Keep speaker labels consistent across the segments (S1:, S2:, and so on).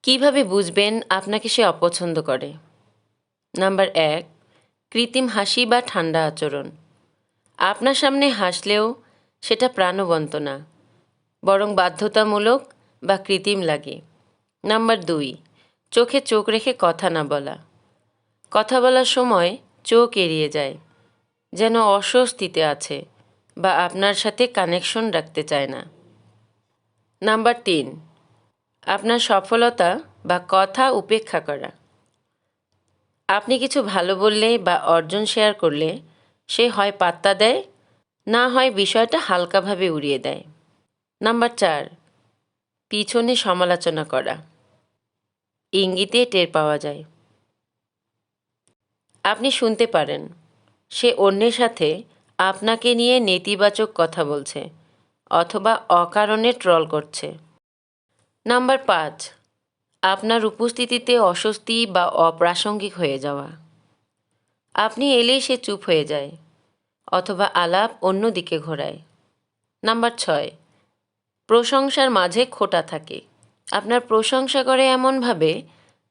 S1: কিভাবে বুঝবেন আপনাকে সে অপছন্দ করে? নাম্বার ১, কৃত্রিম হাসি বা ঠান্ডা আচরণ। আপনার সামনে হাসলেও সেটা প্রাণবন্ত না, বরং বাধ্যতামূলক বা কৃত্রিম লাগে। নাম্বার ২, চোখে চোখ রেখে কথা না বলা। কথা বলার সময় চোখ এড়িয়ে যায়, যেন অস্বস্তিতে আছে বা আপনার সাথে কানেকশন রাখতে চায় না। নাম্বার ৩, আপনার সফলতা বা কথা উপেক্ষা করা। আপনি কিছু ভালো বললে বা অর্জন শেয়ার করলে সে হয় পাত্তা দেয়, না হয় বিষয়টা হালকাভাবে উড়িয়ে দেয়। নাম্বার ৪, পিছনে সমালোচনা করা। ইঙ্গিতে টের পাওয়া যায়। আপনি শুনতে পারেন সে অন্যের সাথে আপনাকে নিয়ে নেতিবাচক কথা বলছে অথবা অকারণে ট্রল করছে। নাম্বার ৫, আপনার উপস্থিতিতে অস্বস্তি বা অপ্রাসঙ্গিক হয়ে যাওয়া। আপনি এলেই সে চুপ হয়ে যায় অথবা আলাপ অন্যদিকে ঘোরায়। নাম্বার ৬, প্রশংসার মাঝে খোঁটা থাকে। আপনার প্রশংসা করে এমনভাবে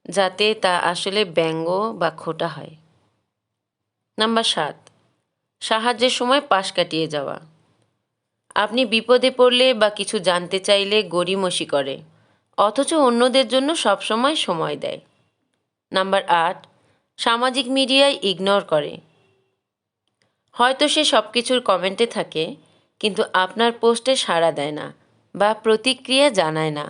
S1: যাতে তা আসলে ব্যঙ্গ বা খোঁটা হয়। নাম্বার ৭, সাহায্যের সময় পাশ কাটিয়ে যাওয়া। আপনি বিপদে পড়লে বা কিছু জানতে চাইলে গড়িমসি করে, অথচ অন্যদের জন্য সবসময় সময় দেয়। নাম্বার ৮, সামাজিক মিডিয়ায় ইগনোর করে। হয়তো সে সব কিছুর কমেন্টে থাকে, কিন্তু আপনার পোস্টে সাড়া দেয় না বা প্রতিক্রিয়া জানায় না।